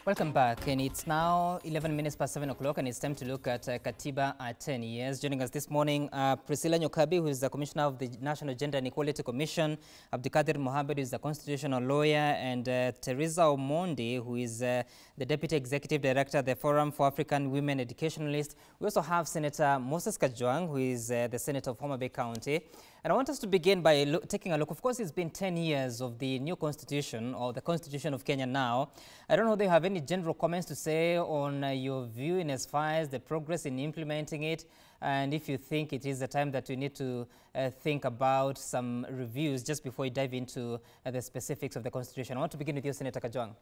Welcome back, and it's now 11 minutes past 7 o'clock, and it's time to look at Katiba at 10 years. Joining us this morning, Priscilla Nyokabi, who is the Commissioner of the National Gender and Equality Commission, Abdikadir Mohammed, who is the Constitutional Lawyer, and Teresa Omondi, who is the Deputy Executive Director of the Forum for African Women Educationalists. We also have Senator Moses Kajwang, who is the Senator of Homa Bay County. And I want us to begin by taking a look. Of course, it's been 10 years of the new constitution, or the Constitution of Kenya now. I don't know if you have any general comments to say on your view in as far as the progress in implementing it, and if you think it is the time that we need to think about some reviews just before we dive into the specifics of the Constitution. I want to begin with you, Senator Kajwang.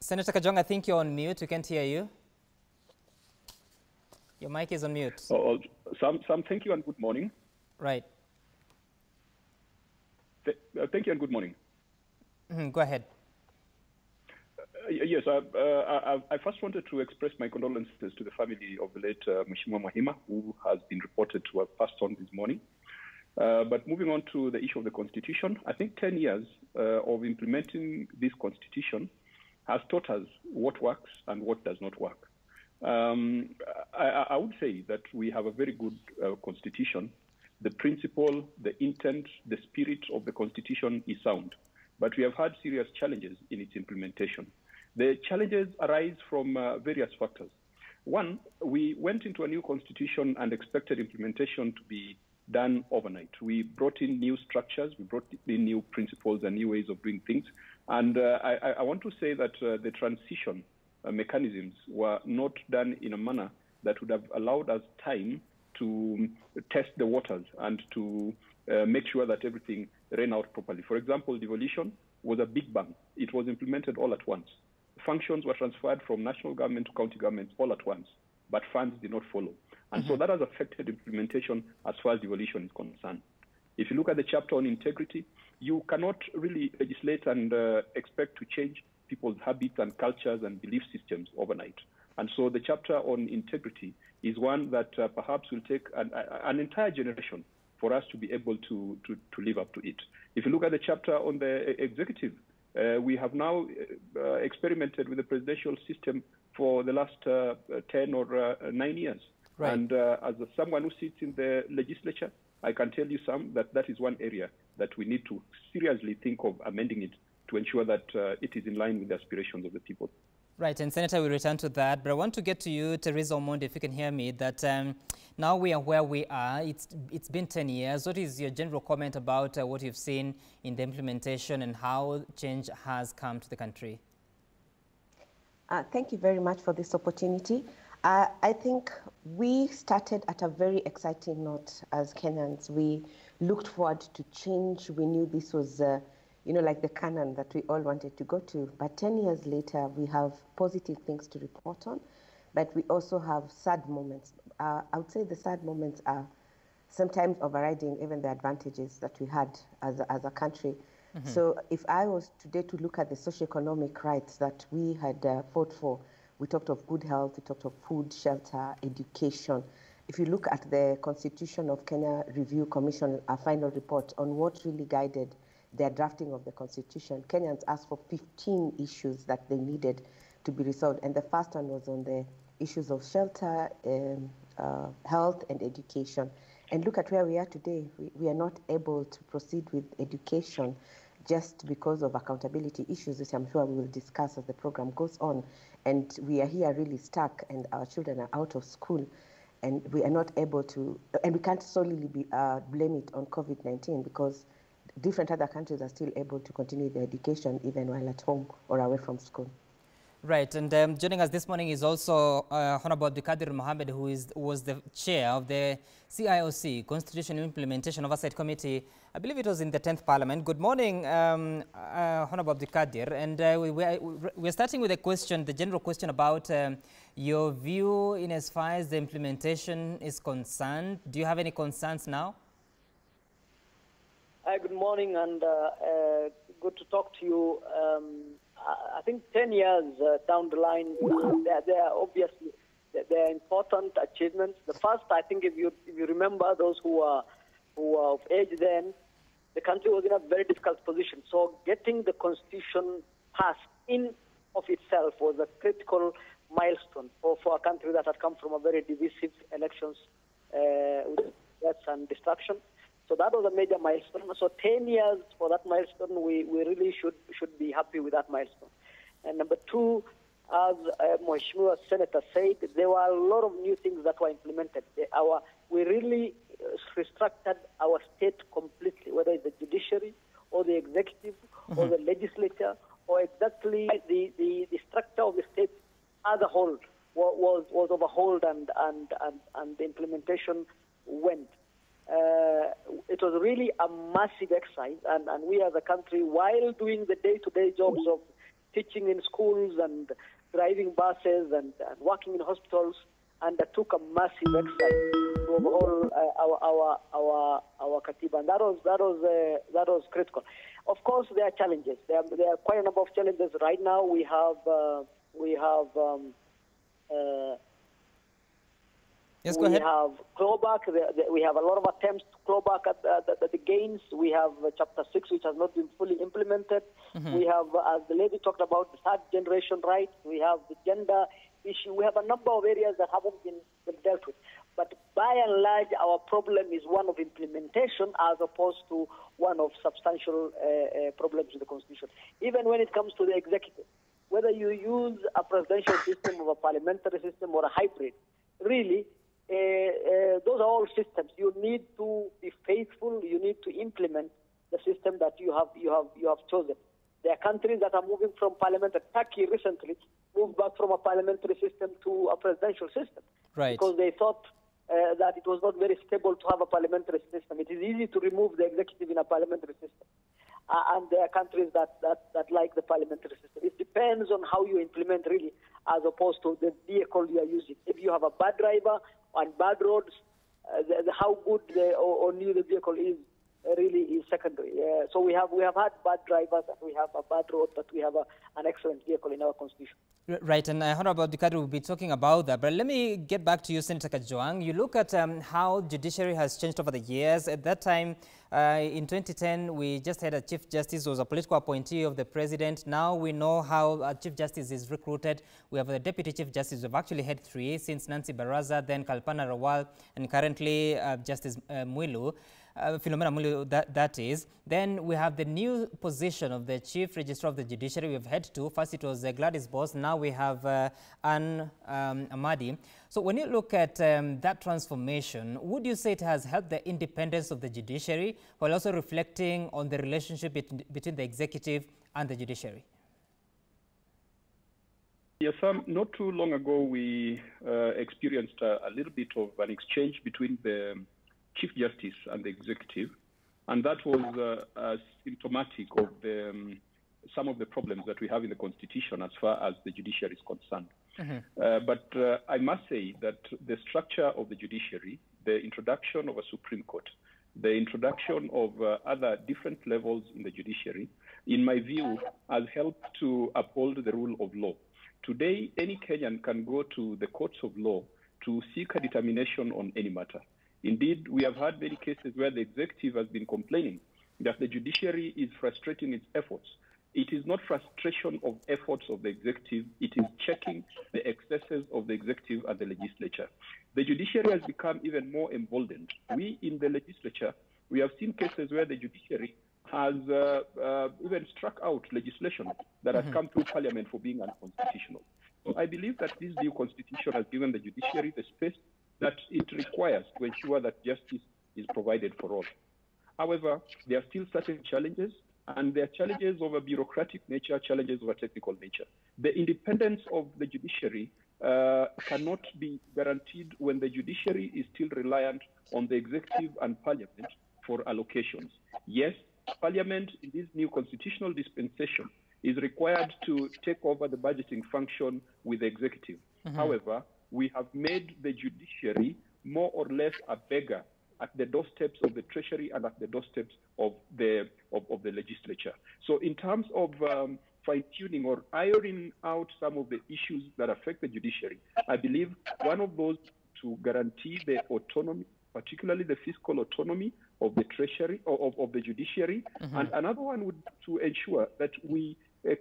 Senator Kajwang, I think you're on mute. We can't hear you. Your mic is on mute. Sam, thank you and good morning. Right. Thank you and good morning. Go ahead. Yes, I first wanted to express my condolences to the family of the late Mheshimiwa Mahima, who has been reported to have passed on this morning. But moving on to the issue of the Constitution, I think 10 years of implementing this Constitution has taught us what works and what does not work. I would say that we have a very good Constitution. The principle, the intent, the spirit of the Constitution is sound, but we have had serious challenges in its implementation. The challenges arise from various factors. One, we went into a new Constitution and expected implementation to be done overnight. We brought in new structures, we brought in new principles and new ways of doing things. And I want to say that the transition mechanisms were not done in a manner that would have allowed us time to test the waters and to make sure that everything ran out properly. For example, devolution was a big bang. It was implemented all at once. Functions were transferred from national government to county governments all at once, but funds did not follow. And so that has affected implementation as far as devolution is concerned. If you look at the chapter on integrity, you cannot really legislate and expect to change people's habits and cultures and belief systems overnight. And so the chapter on integrity is one that perhaps will take an entire generation for us to be able to live up to it. If you look at the chapter on the executive, we have now experimented with the presidential system for the last 10 or 9 years. Right. And as someone who sits in the legislature, I can tell you, Sam, that is one area that we need to seriously think of amending it to ensure that it is in line with the aspirations of the people. Right, and Senator, we'll return to that, but I want to get to you, Teresa Omondi, if you can hear me, that now we are where we are. It's been 10 years. What is your general comment about what you've seen in the implementation and how change has come to the country? Thank you very much for this opportunity. I think we started at a very exciting note as Kenyans. We looked forward to change. We knew this was like the canon that we all wanted to go to. But 10 years later, we have positive things to report on, but we also have sad moments. I would say the sad moments are sometimes overriding even the advantages that we had as a country. So if I was today to look at the socioeconomic rights that we had fought for, we talked of good health, we talked of food, shelter, education. If you look at the Constitution of Kenya Review Commission, our final report on what really guided their drafting of the Constitution, Kenyans asked for 15 issues that they needed to be resolved. And the first one was on the issues of shelter, health, and education. And look at where we are today. We are not able to proceed with education just because of accountability issues, which I'm sure we will discuss as the program goes on. And we are here really stuck, and our children are out of school. And we are not able to, and we can't solely blame it on COVID-19, because different other countries are still able to continue their education even while at home or away from school. Right, and joining us this morning is also Honorable Abdikadir Mohammed, who was the chair of the CIOC, Constitutional Implementation Oversight Committee. I believe it was in the 10th Parliament. Good morning, Honorable Abdikadir. And we're starting with a question, the general question about your view in as far as the implementation is concerned. Do you have any concerns now? Hi, good morning, and good to talk to you. I think 10 years down the line, there are obviously there are important achievements. The first, I think, if you remember those who are of age then, the country was in a very difficult position. So getting the constitution passed in of itself was a critical milestone for a country that had come from a very divisive elections with deaths and destruction. So that was a major milestone. So 10 years for that milestone, we really should be happy with that milestone. And number two, as Mheshimiwa Senator said, there were a lot of new things that were implemented. We really restructured our state completely, whether it's the judiciary or the executive or the legislature, or exactly the structure of the state as a whole was overhauled, and the implementation went. It was really a massive exercise, and we as a country, while doing the day-to-day jobs of teaching in schools and driving buses and working in hospitals, undertook a massive exercise to overhaul our Katiba, and that was critical. Of course, there are challenges. There are quite a number of challenges right now. We have yes, go ahead. We have clawback. We have a lot of attempts to claw back at the gains. We have Chapter 6, which has not been fully implemented. We have, as the lady talked about, the third generation rights. We have the gender issue. We have a number of areas that haven't been dealt with. But by and large, our problem is one of implementation as opposed to one of substantial problems with the Constitution. Even when it comes to the executive, whether you use a presidential system or a parliamentary system or a hybrid, really, those are all systems. You need to be faithful. You need to implement the system that you have chosen. There are countries that are moving from parliamentary. Turkey recently moved back from a parliamentary system to a presidential system, right? Because they thought that it was not very stable to have a parliamentary system. It is easy to remove the executive in a parliamentary system, and there are countries that like the parliamentary system. It depends on how you implement, really, as opposed to the vehicle you are using. If you have a bad driver on bad roads, how good or new the vehicle is really is secondary. So we have had bad drivers and we have a bad road, but we have an excellent vehicle in our constitution. Right, and Honorable Abdulkadir will be talking about that. But let me get back to you, Senator Kajwang. You look at how judiciary has changed over the years. At that time, in 2010, we just had a Chief Justice who was a political appointee of the President. Now we know how a Chief Justice is recruited. We have a Deputy Chief Justice. We've actually had 3 since Nancy Baraza, then Kalpana Rawal, and currently Justice Mwilu. Philomena Mwilu, that is. Then we have the new position of the Chief Registrar of the Judiciary. We've had 2. First it was Gladys Boss. Now we have Anne Amadi. So when you look at that transformation, would you say it has helped the independence of the judiciary while also reflecting on the relationship between the executive and the judiciary? Yes, not too long ago we experienced a little bit of an exchange between the Chief Justice and the executive, and that was symptomatic of some of the problems that we have in the Constitution as far as the judiciary is concerned. But I must say that the structure of the judiciary, the introduction of a Supreme Court, the introduction of other different levels in the judiciary, in my view, has helped to uphold the rule of law. Today, any Kenyan can go to the courts of law to seek a determination on any matter. Indeed, we have had many cases where the executive has been complaining that the judiciary is frustrating its efforts. It is not frustration of efforts of the executive, it is checking the excesses of the executive and the legislature. The judiciary has become even more emboldened. We in the legislature, we have seen cases where the judiciary has even struck out legislation that has come through parliament for being unconstitutional. So I believe that this new constitution has given the judiciary the space that it requires to ensure that justice is provided for all. However, there are still certain challenges, and there are challenges of a bureaucratic nature, challenges of a technical nature. The independence of the judiciary cannot be guaranteed when the judiciary is still reliant on the executive and parliament for allocations. Yes, parliament in this new constitutional dispensation is required to take over the budgeting function with the executive. However, we have made the judiciary more or less a beggar at the doorsteps of the Treasury and at the doorsteps of the legislature. So in terms of fine-tuning or ironing out some of the issues that affect the judiciary, I believe one of those to guarantee the autonomy, particularly the fiscal autonomy of the Treasury, of the Judiciary, and another one would to ensure that we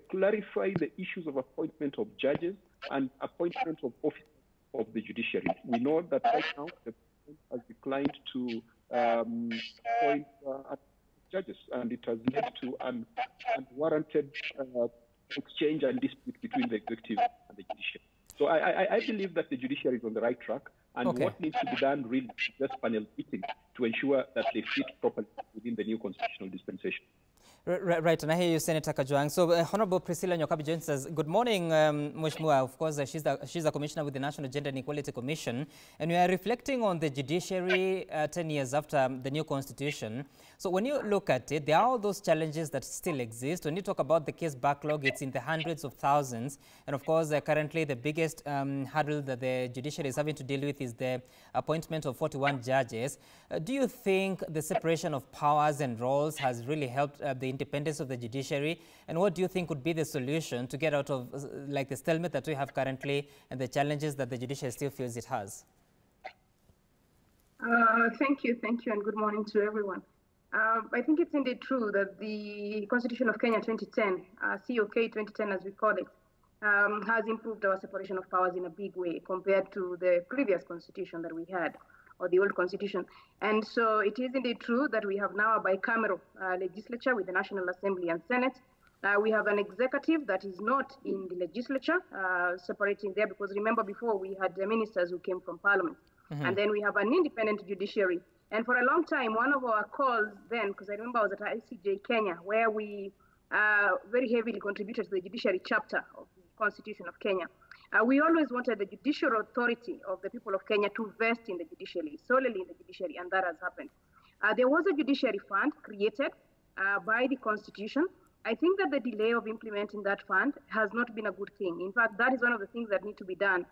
clarify the issues of appointment of judges and appointment of officers of the Judiciary. We know that right now the President has declined to appoint judges, and it has led to an unwarranted exchange and dispute between the executive and the judiciary. So I believe that the judiciary is on the right track, and what needs to be done really is just panel beating to ensure that they fit properly within the new constitutional dispensation. Right, and I hear you, Senator Kajwang. So, Honorable Priscilla Nyokabi joins us. Good morning, Mheshimiwa. Of course, she's a commissioner with the National Gender and Equality Commission, and we are reflecting on the judiciary 10 years after the new constitution. So, when you look at it, there are all those challenges that still exist. When you talk about the case backlog, it's in the hundreds of thousands, and of course, currently the biggest hurdle that the judiciary is having to deal with is the appointment of 41 judges. Do you think the separation of powers and roles has really helped the independence of the judiciary, and what do you think would be the solution to get out of like the stalemate that we have currently and the challenges that the judiciary still feels it has? Thank you, and good morning to everyone. I think it's indeed true that the Constitution of Kenya 2010, COK 2010 as we call it, has improved our separation of powers in a big way compared to the previous constitution that we had, or the old constitution. And so it is indeed true that we have now a bicameral legislature with the National Assembly and Senate. We have an executive that is not in the legislature, separating there, because remember before we had the ministers who came from parliament. And then we have an independent judiciary. And for a long time, one of our calls then, because I remember I was at ICJ Kenya, where we very heavily contributed to the judiciary chapter of the Constitution of Kenya. We always wanted the judicial authority of the people of Kenya to vest in the judiciary, solely in the judiciary, and that has happened. There was a judiciary fund created by the Constitution. I think that the delay of implementing that fund has not been a good thing. In fact, that is one of the things that need to be done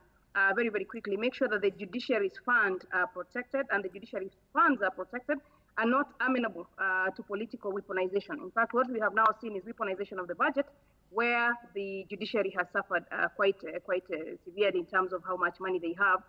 very, very quickly. Make sure that the judiciary's funds are protected, and the judiciary's funds are protected and not amenable to political weaponization. In fact, what we have now seen is weaponization of the budget, where the judiciary has suffered quite severely in terms of how much money they have.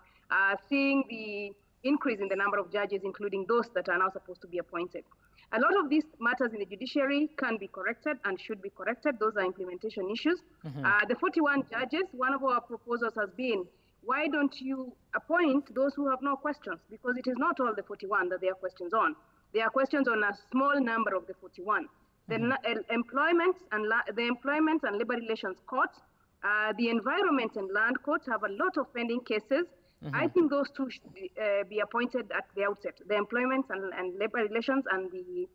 Seeing the increase in the number of judges, including those that are now supposed to be appointed. A lot of these matters in the judiciary can be corrected and should be corrected. Those are implementation issues. The 41 judges, one of our proposals has been, why don't you appoint those who have no questions? Because it is not all the 41 that there are questions on. There are questions on a small number of the 41. The employment and labor relations court, the environment and land court have a lot of pending cases. I think those two should be appointed at the outset, the employment and labor relations and the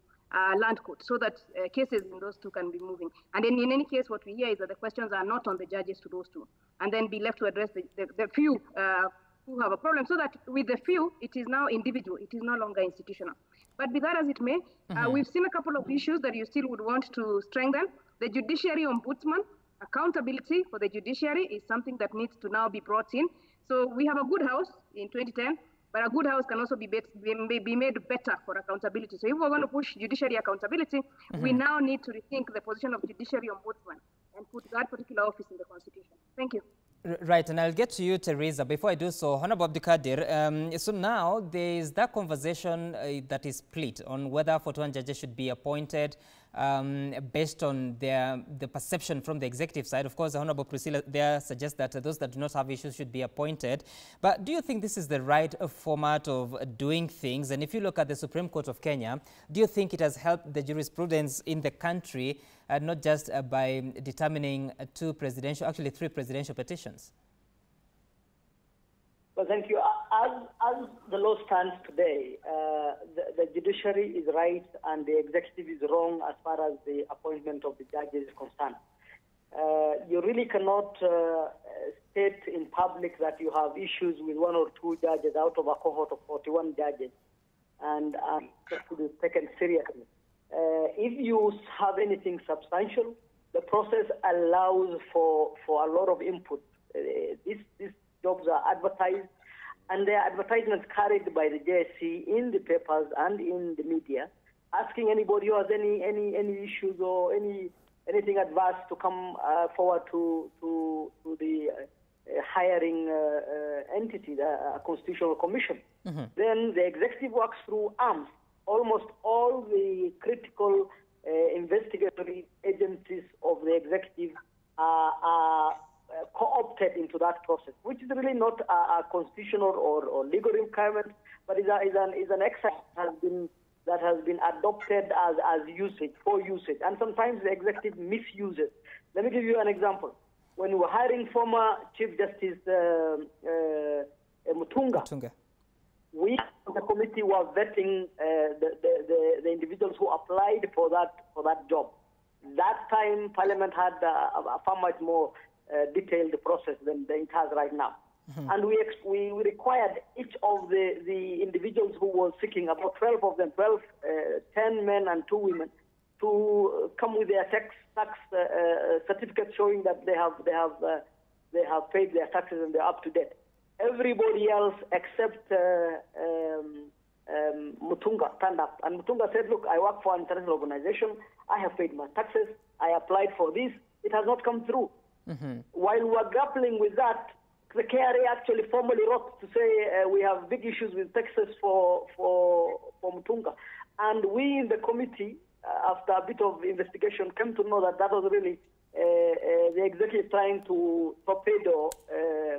land court, so that cases in those two can be moving. And then in any case, what we hear is that the questions are not on the judges to those two, and then be left to address the few who have a problem, so that with the few, it is now individual, it is no longer institutional. But be that as it may, we've seen a couple of issues that you still would want to strengthen. The judiciary ombudsman, accountability for the judiciary is something that needs to now be brought in. So we have a good house in 2010, but a good house can also be made better for accountability. So if we're going to push judiciary accountability, we now need to rethink the position of judiciary ombudsman and put that particular office in the Constitution. Thank you. Right, and I'll get to you, Teresa. Before I do so, Honorable Abdikadir, so now there is that conversation that is split on whether 41 judges should be appointed based on the perception from the executive side. Of course, the Honorable Priscilla there suggests that those that do not have issues should be appointed. But do you think this is the right format of doing things? And if you look at the Supreme Court of Kenya, do you think it has helped the jurisprudence in the country, not just by determining three presidential petitions? Well, thank you. As the law stands today, the judiciary is right and the executive is wrong as far as the appointment of the judges is concerned. You really cannot state in public that you have issues with one or two judges out of a cohort of 41 judges and to be taken seriously. If you have anything substantial, the process allows for a lot of input. These jobs are advertised, and they are advertisements carried by the JSC in the papers and in the media, asking anybody who has any issues or anything adverse to come forward to the hiring entity, the Constitutional Commission. Then the executive works through arms almost all the critical investigatory agencies of the executive are co-opted into that process, which is really not a constitutional or legal requirement, but is an exercise that has been adopted as usage, for usage, and sometimes the executive misuses. Let me give you an example. When we were hiring former Chief Justice Mutunga, we, the committee, were vetting the individuals who applied for that job. That time, Parliament had a far much more detailed process than it has right now. Mm-hmm. And we required each of the individuals who were seeking, about 12 of them, 10 men and 2 women, to come with their tax certificates showing that they have paid their taxes and they're up to date. Everybody else except Mutunga stand up. And Mutunga said, look, I work for an international organization. I have paid my taxes. I applied for this. It has not come through. Mm-hmm. While we're grappling with that, the KRA actually formally wrote to say we have big issues with taxes for Mutunga. And we in the committee, after a bit of investigation, came to know that was really the executive trying to torpedo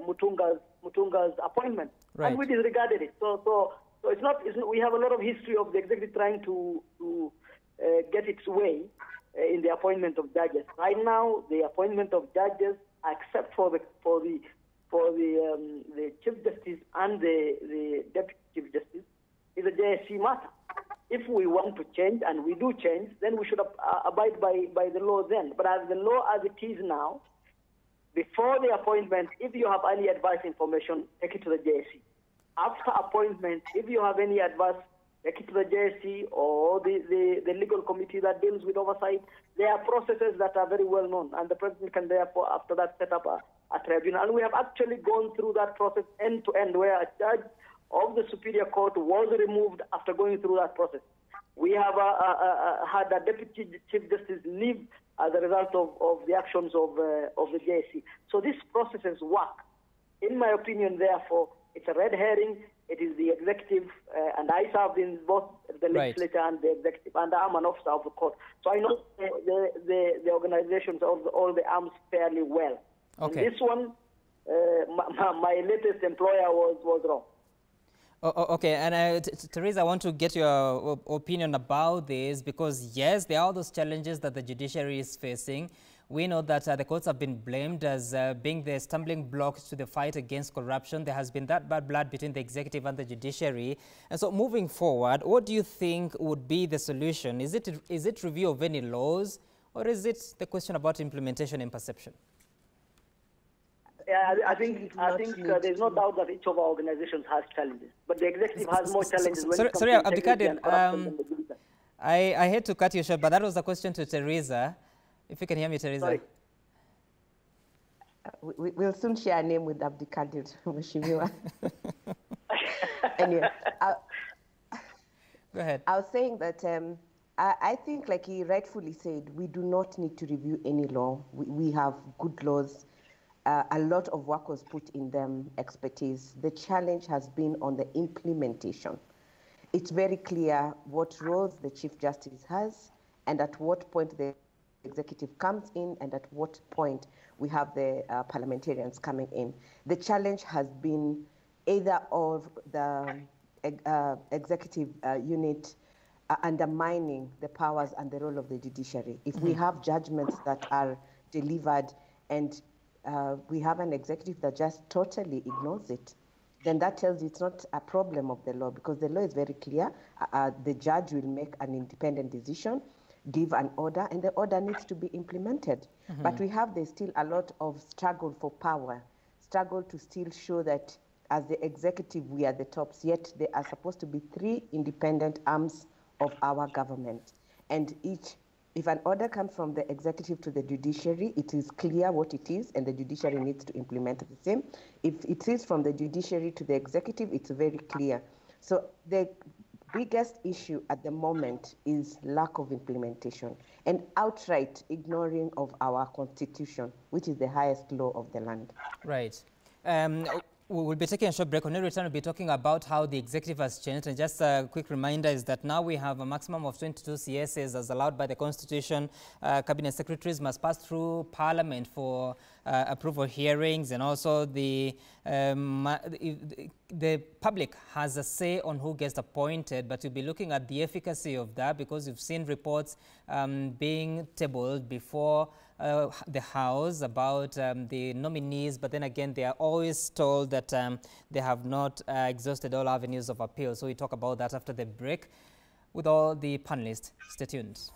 Mutunga's appointment. Right. And we disregarded it. So it's not. We have a lot of history of the executive trying to get its way in the appointment of judges. Right now, the appointment of judges, except for the Chief Justice and the Deputy Chief Justice, is a JSC matter. If we want to change, and we do change, then we should abide by the law then. But as the law as it is now, before the appointment, if you have any advice information, take it to the JSC. After appointment, if you have any advice, take it to the JSC or the legal committee that deals with oversight. There are processes that are very well known, and the President can therefore, after that, set up a tribunal. And we have actually gone through that process end to end, where a judge of the Superior Court was removed after going through that process. We have had a Deputy Chief Justice leave as a result of the actions of the JSC. So these processes work. In my opinion, therefore, it's a red herring. It is the executive, and I served in both the legislature and the executive, and I'm an officer of the court. So I know the organizations of all the arms fairly well. Okay. And this one, my latest employer was wrong. Okay, and Teresa, I want to get your opinion about this, because yes, there are those challenges that the judiciary is facing. We know that the courts have been blamed as being the stumbling block to the fight against corruption. There has been that bad blood between the executive and the judiciary. And so moving forward, what do you think would be the solution? Is it review of any laws, or is it the question about implementation and perception? Yeah, I think there's no doubt that each of our organizations has challenges, but the executive has more challenges. Sorry, Abdikadir, I hate to cut you short, but that was a question to Teresa. If you can hear me, Teresa. Sorry. We'll soon share a name with Abdikadir, Mheshimiwa. Anyway, go ahead. I was saying that I think, like he rightfully said, we do not need to review any law. We have good laws. A lot of work was put in them, expertise. The challenge has been on the implementation. It's very clear what roles the Chief Justice has, and at what point the executive comes in, and at what point we have the parliamentarians coming in. The challenge has been either of the executive unit undermining the powers and the role of the judiciary. If we have judgments that are delivered and we have an executive that just totally ignores it, then that tells you it's not a problem of the law, because the law is very clear. The judge will make an independent decision, give an order, and the order needs to be implemented. But there's still a lot of struggle for power, struggle to still show that as the executive we are the tops, yet there are supposed to be 3 independent arms of our government. And if an order comes from the executive to the judiciary, it is clear what it is, and the judiciary needs to implement the same. If it is from the judiciary to the executive, it's very clear. So the biggest issue at the moment is lack of implementation and outright ignoring of our constitution, which is the highest law of the land. Right. We'll be taking a short break. When we return, we'll be talking about how the executive has changed. And just a quick reminder is that now we have a maximum of 22 CSs as allowed by the Constitution. Cabinet secretaries must pass through Parliament for approval hearings, and also the public has a say on who gets appointed, but you'll be looking at the efficacy of that, because you've seen reports being tabled before the House about the nominees, but then again they are always told that they have not exhausted all avenues of appeal. So we talk about that after the break with all the panelists. Stay tuned.